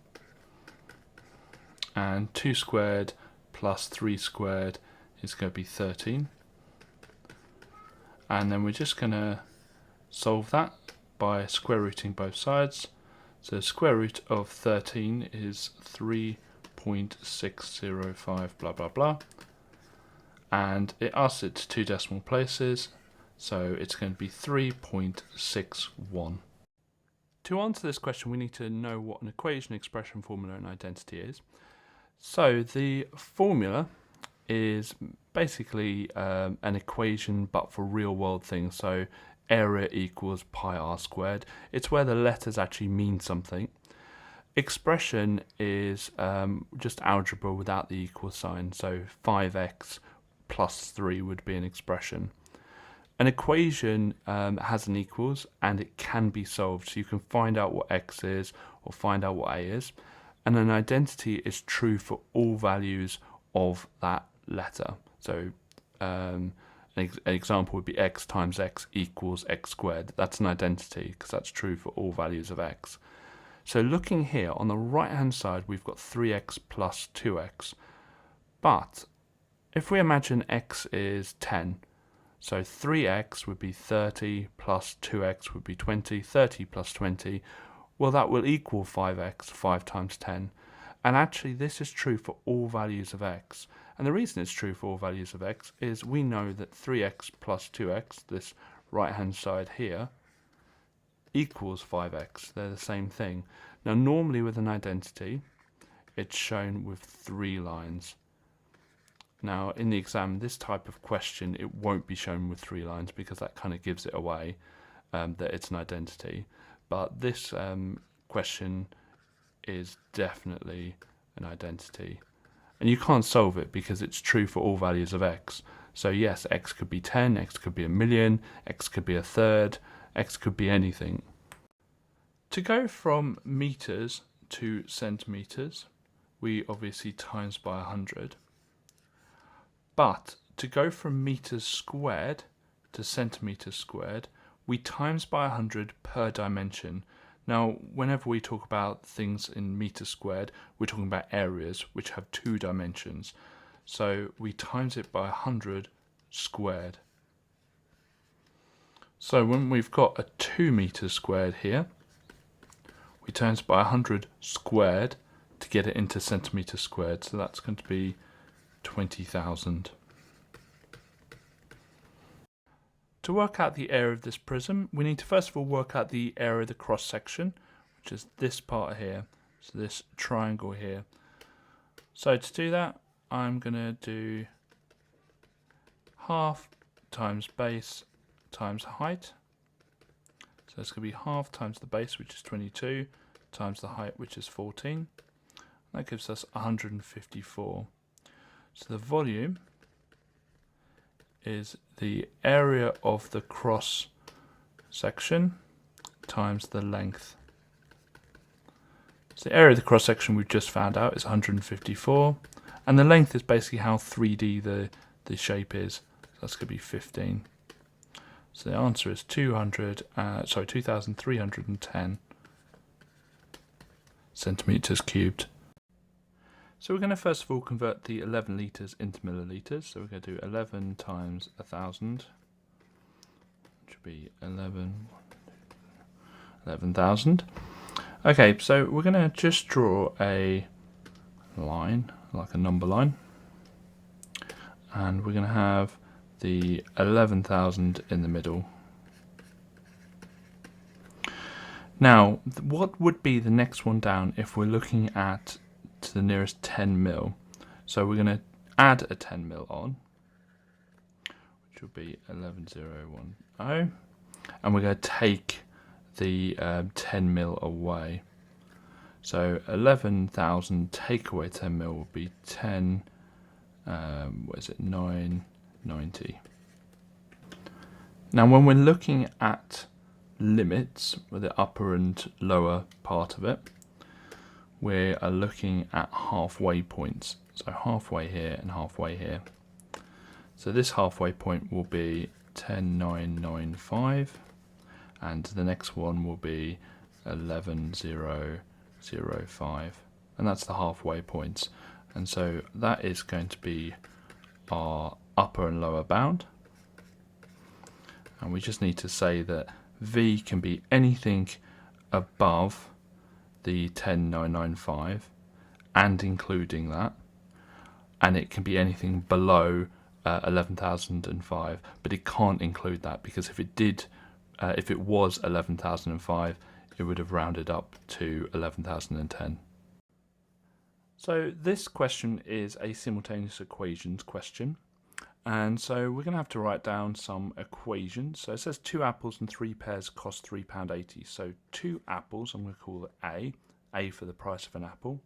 and 2 squared plus 3 squared is going to be 13. And then we're just going to solve that by square rooting both sides. So the square root of 13 is 3.605 blah blah blah. And it asks it to 2 decimal places, so it's going to be 3.61. To answer this question, we need to know what an equation, expression, formula, and identity is. So the formula is basically an equation, but for real-world things. So area equals pi r squared. It's where the letters actually mean something. Expression is just algebra without the equal sign, so 5x plus 3 would be an expression. An equation has an equals and it can be solved, so you can find out what x is or find out what a is, and an identity is true for all values of that letter. So an example would be x times x equals x squared. That's an identity because that's true for all values of x. So looking here on the right hand side, we've got 3x plus 2x, but if we imagine x is 10, so 3x would be 30 plus 2x would be 20, 30 plus 20, well that will equal 5x, 5 times 10. And actually this is true for all values of x. And the reason it's true for all values of x is we know that 3x plus 2x, this right hand side here, equals 5x. They're the same thing. Now normally with an identity, it's shown with 3 lines. Now in the exam, this type of question, it won't be shown with 3 lines because that kind of gives it away that it's an identity. But this question is definitely an identity. And you can't solve it because it's true for all values of x. So yes, x could be 10, x could be a million, x could be a third, x could be anything. To go from meters to centimeters, we obviously times by 100. But to go from meters squared to centimeters squared, we times by 100 per dimension. Now, whenever we talk about things in meters squared, we're talking about areas which have 2 dimensions. So we times it by 100 squared. So when we've got a 2 meters squared here, we times by 100 squared to get it into centimeters squared. So that's going to be 20,000. To work out the area of this prism, we need to first of all work out the area of the cross section, which is this part here, so this triangle here. So to do that, I'm going to do half times base times height. So it's going to be half times the base, which is 22, times the height, which is 14. That gives us 154. So the volume is the area of the cross section times the length. So the area of the cross section we've just found out is 154, and the length is basically how 3D the shape is. So that's going to be 15. So the answer is 2,310 centimeters cubed. So we're going to first of all convert the 11 litres into millilitres. So we're going to do 11 times 1,000, which would be 11,000. Okay, so we're going to just draw a line, like a number line. And we're going to have the 11,000 in the middle. Now, what would be the next one down if we're looking at to the nearest 10 mil? So we're going to add a 10 mil on, which will be 11010, and we're going to take the 10 mil away. So 11,000 take away 10 mil will be 10, 990. Now when we're looking at limits, with the upper and lower part of it, we are looking at halfway points. So halfway here and halfway here. So this halfway point will be 10,995, and the next one will be 11,005, and that's the halfway points. And so that is going to be our upper and lower bound. And we just need to say that V can be anything above the 10,995 and including that, and it can be anything below 11,005, but it can't include that, because if it did, if it was 11,005, it would have rounded up to 11,010. So this question is a simultaneous equations question, and so we're going to have to write down some equations. So it says 2 apples and 3 pears cost £3.80. So 2 apples, I'm going to call it A, A for the price of an apple,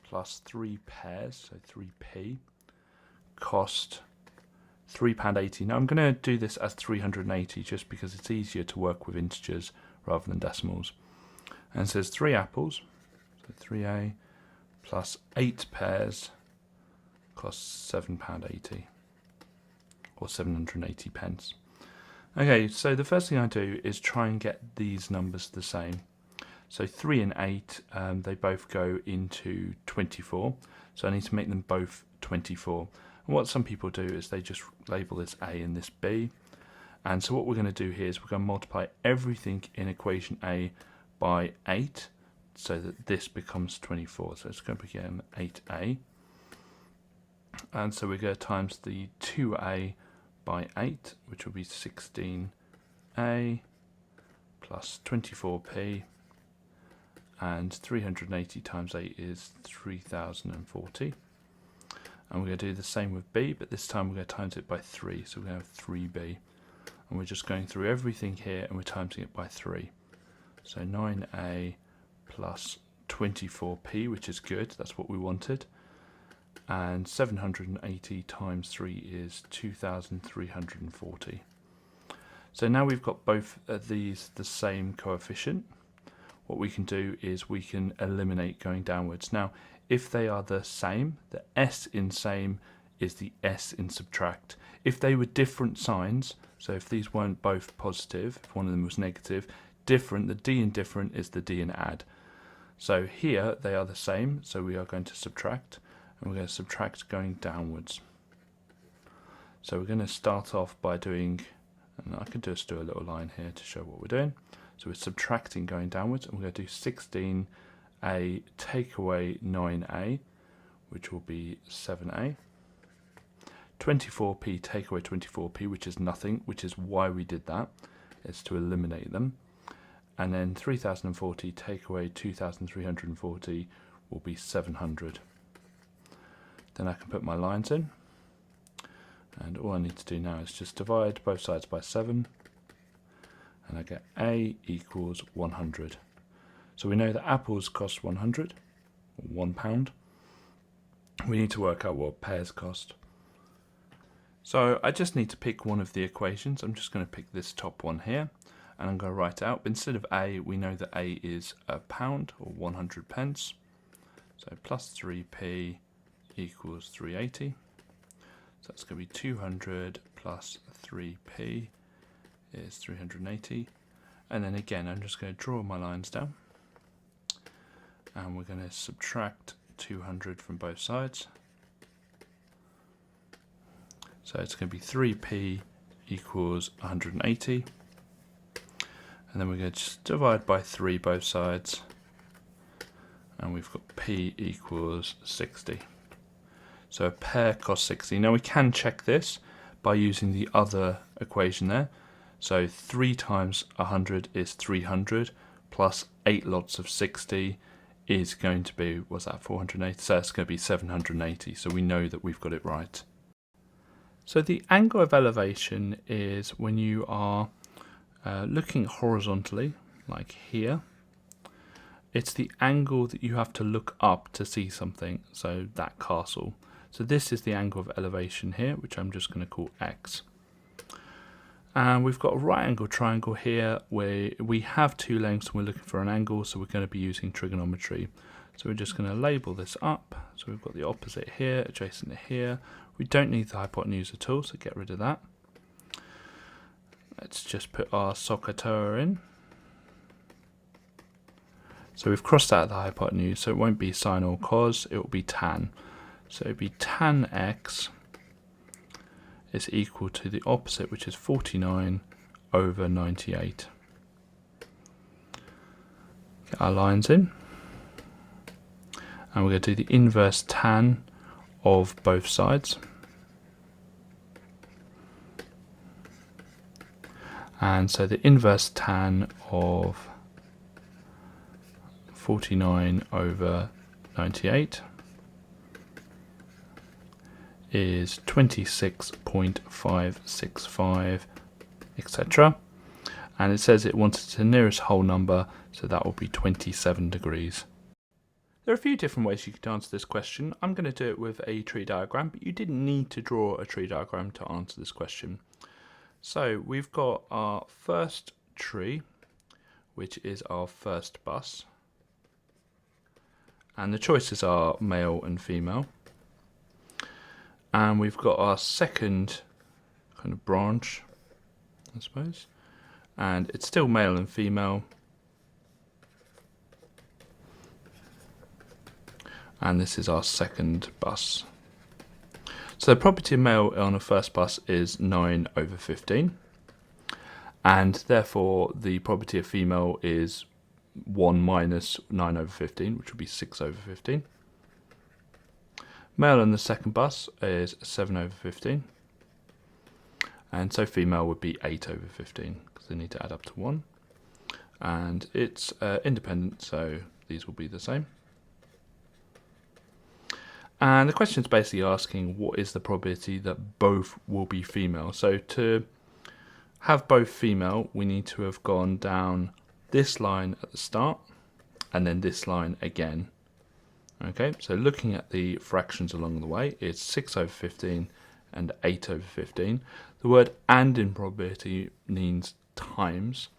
plus 3 pairs, so 3p, cost £3.80. Now I'm going to do this as 380 just because it's easier to work with integers rather than decimals. And it says 3 apples, so 3a, plus 8 pairs, costs £7.80, or 780 pence. Okay, so the first thing I do is try and get these numbers the same. So 3 and 8, they both go into 24, so I need to make them both 24. And what some people do is they just label this A and this B. And so what we're going to do here is we're going to multiply everything in equation A by 8, so that this becomes 24. So it's going to become 8A. And so we're going to times the 2A by 8, which will be 16A plus 24p, and 380 times 8 is 3040. And we're going to do the same with B, but this time we're going to times it by 3, so we're going to have 3b. And we're just going through everything here and we're timesing it by 3. So 9a plus 24p, which is good, that's what we wanted. And 780 times 3 is 2340. So now we've got both of these the same coefficient. What we can do is we can eliminate going downwards. Now, if they are the same, the s in same is the s in subtract. If they were different signs, so if these weren't both positive, if one of them was negative, different, the d in different is the d in add. So here they are the same, so we are going to subtract, and we're going to subtract going downwards. So we're going to start off by doing, and I can just do a little line here to show what we're doing. So we're subtracting going downwards, and we're going to do 16a take away 9a, which will be 7a. 24p take away 24p, which is nothing, which is why we did that, is to eliminate them. And then 3040 take away 2340 will be 700. Then I can put my lines in, and all I need to do now is just divide both sides by 7, and I get A equals 100. So we know that apples cost 100, or £1. We need to work out what pears cost. So I just need to pick one of the equations. I'm just going to pick this top one here, and I'm going to write out. Instead of A, we know that A is £1, or 100 pence. So plus 3p equals 380. So that's going to be 200 plus 3p is 380. And then again, I'm just going to draw my lines down. And we're going to subtract 200 from both sides. So it's going to be 3p equals 180. And then we're going to just divide by 3 both sides. And we've got p equals 60. So a pear costs 60. Now we can check this by using the other equation there. So 3 times 100 is 300, plus 8 lots of 60 is going to be, what's that, 480? So it's going to be 780. So we know that we've got it right. So the angle of elevation is when you are looking horizontally, like here. It's the angle that you have to look up to see something, so that castle. So this is the angle of elevation here, which I'm just going to call x. And we've got a right angle triangle here where we have 2 lengths and we're looking for an angle, so we're going to be using trigonometry. So we're just going to label this up. So we've got the opposite here, adjacent to here. We don't need the hypotenuse at all, so get rid of that. Let's just put our SOHCAHTOA in. So we've crossed out the hypotenuse, so it won't be sine or cos, it will be tan. So it will be tan x is equal to the opposite, which is 49 over 98. Get our lines in. And we're going to do the inverse tan of both sides. And so the inverse tan of 49 over 98 is 26.565, etc. And it says it wanted the nearest whole number, so that will be 27 degrees. There are a few different ways you could answer this question. I'm going to do it with a tree diagram, but you didn't need to draw a tree diagram to answer this question. So we've got our first tree, which is our first bus. And the choices are male and female. And we've got our second kind of branch, I suppose. And it's still male and female. And this is our second bus. So the property of male on a first bus is 9/15. And therefore the property of female is 1 minus 9/15, which would be 6/15. Male on the second bus is 7/15. And so female would be 8/15, because they need to add up to 1. And it's independent, so these will be the same. And the question is basically asking what is the probability that both will be female. So to have both female, we need to have gone down this line at the start and then this line again. Okay, so looking at the fractions along the way, it's 6/15 and 8/15. The word "and" in probability means times.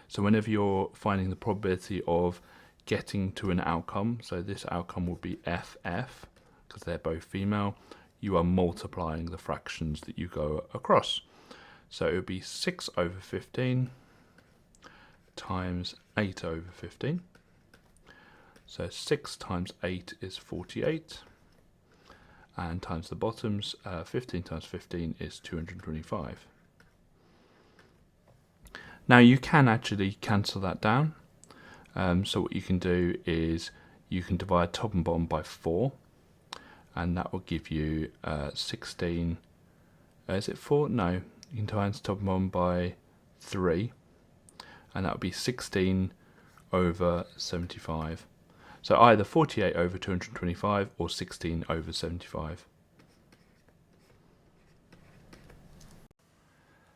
So whenever you're finding the probability of getting to an outcome, so this outcome will be FF, because they're both female, you are multiplying the fractions that you go across. So it would be 6/15 times 8/15. So 6 times 8 is 48. And times the bottoms, 15 times 15 is 225. Now you can actually cancel that down. So what you can do is you can divide top and bottom by 4. And that will give you 16. Is it 4? No. You can times top and bottom by 3. And that would be 16/75. So either 48/225 or 16/75.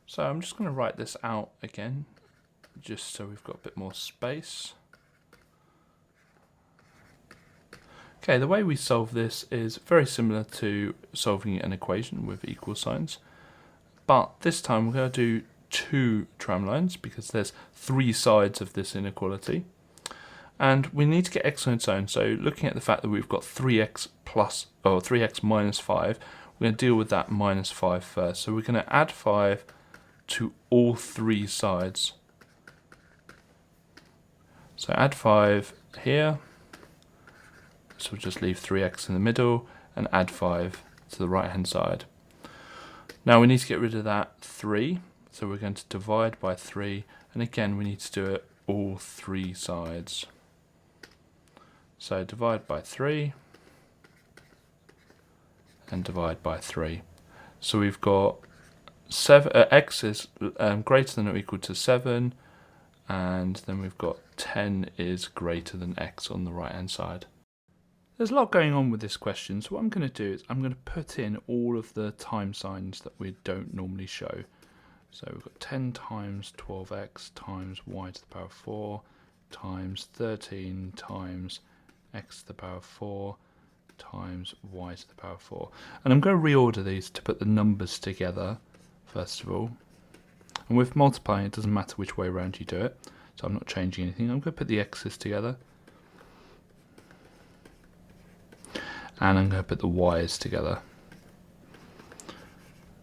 So I'm just going to write this out again, just so we've got a bit more space. Okay, the way we solve this is very similar to solving an equation with equal signs, but this time we're going to do 2 tramlines because there's 3 sides of this inequality. And we need to get x on its own. So looking at the fact that we've got 3x minus 5, we're going to deal with that minus 5 first. So we're going to add 5 to all 3 sides. So add 5 here. So we'll just leave 3x in the middle and add 5 to the right hand side. Now we need to get rid of that 3. So we're going to divide by 3. And again, we need to do it all 3 sides. So divide by 3 and divide by 3. So we've got x is greater than or equal to 7, and then we've got 10 is greater than x on the right hand side. There's a lot going on with this question, so what I'm going to do is I'm going to put in all of the time signs that we don't normally show. So we've got 10 times 12x times y to the power 4 times 13 times x to the power 4 times y to the power 4. And I'm going to reorder these to put the numbers together, first of all. And with multiplying, it doesn't matter which way around you do it, so I'm not changing anything. I'm going to put the x's together. And I'm going to put the y's together.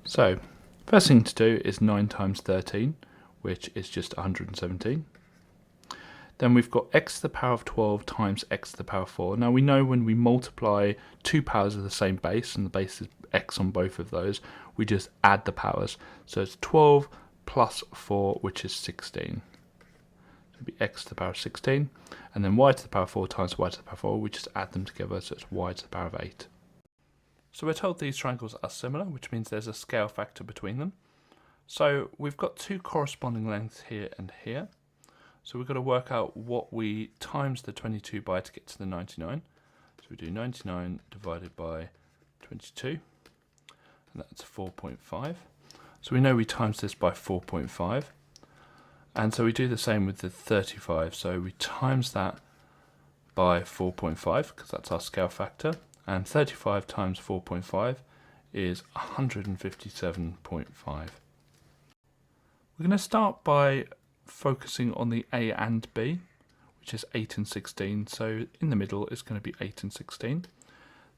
So, first thing to do is 9 times 13, which is just 117. Then we've got x to the power of 12 times x to the power 4. Now we know when we multiply 2 powers of the same base, and the base is x on both of those, we just add the powers. So it's 12 plus 4, which is 16. So it'll be x to the power of 16. And then y to the power 4 times y to the power 4, we just add them together, so it's y to the power of 8. So we're told these triangles are similar, which means there's a scale factor between them. So we've got 2 corresponding lengths here and here. So we've got to work out what we times the 22 by to get to the 99. So we do 99 divided by 22, and that's 4.5. So we know we times this by 4.5. And so we do the same with the 35. So we times that by 4.5 because that's our scale factor, and 35 times 4.5 is 157.5. We're going to start by focusing on the A and B, which is 8 and 16, so in the middle is going to be 8 and 16.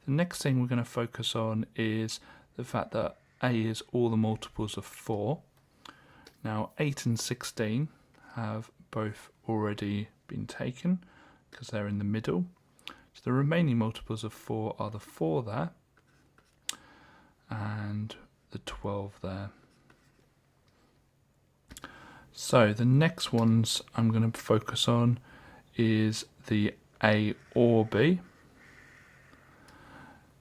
The next thing we're going to focus on is the fact that A is all the multiples of 4. Now 8 and 16 have both already been taken because they're in the middle. So the remaining multiples of 4 are the 4 there and the 12 there. So the next ones I'm going to focus on is the A or B.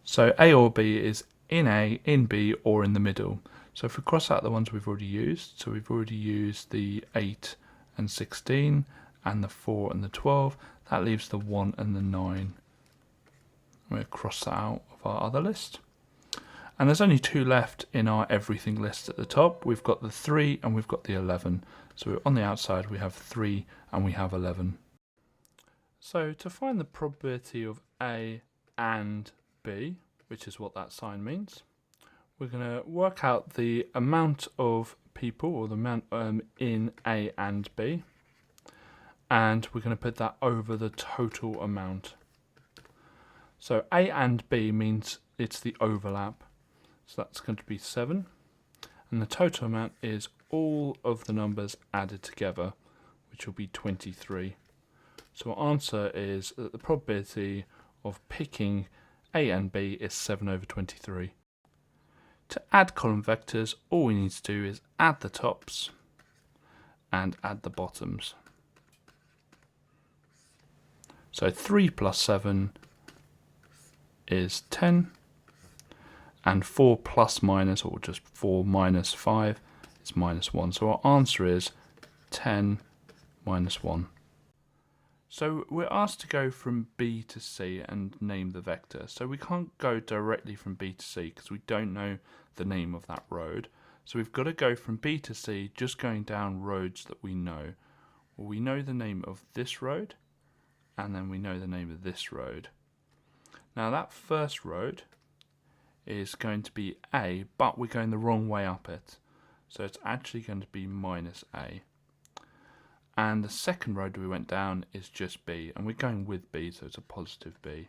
So A or B is in A, in B, or in the middle. So if we cross out the ones we've already used, so we've already used the 8 and 16 and the 4 and the 12, that leaves the 1 and the 9. We'll cross that out of our other list. And there's only 2 left in our everything list at the top. We've got the 3 and we've got the 11. So on the outside we have 3 and we have 11. So to find the probability of A and B, which is what that sign means, we're going to work out the amount of people, or the amount in A and B, and we're going to put that over the total amount. So A and B means it's the overlap, so that's going to be 7, and the total amount is all of the numbers added together, which will be 23. So our answer is that the probability of picking A and B is 7 over 23. To add column vectors, all we need to do is add the tops and add the bottoms. So 3 plus 7 is 10, and 4 plus minus, or just 4 minus 5, is minus 1. So our answer is 10 minus 1. So we're asked to go from B to C and name the vector. So we can't go directly from B to C because we don't know the name of that road. So we've got to go from B to C just going down roads that we know. Well, we know the name of this road, and then we know the name of this road. Now that first road is going to be A, but we're going the wrong way up it. So it's actually going to be minus A. And the second road we went down is just B, and we're going with B, so it's a positive B.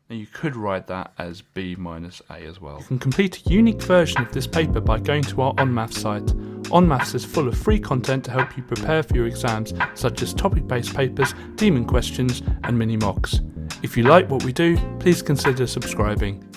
Now you could write that as B minus A as well. You can complete a unique version of this paper by going to our OnMaths site. OnMaths is full of free content to help you prepare for your exams, such as topic-based papers, demon questions, and mini mocks. If you like what we do, please consider subscribing.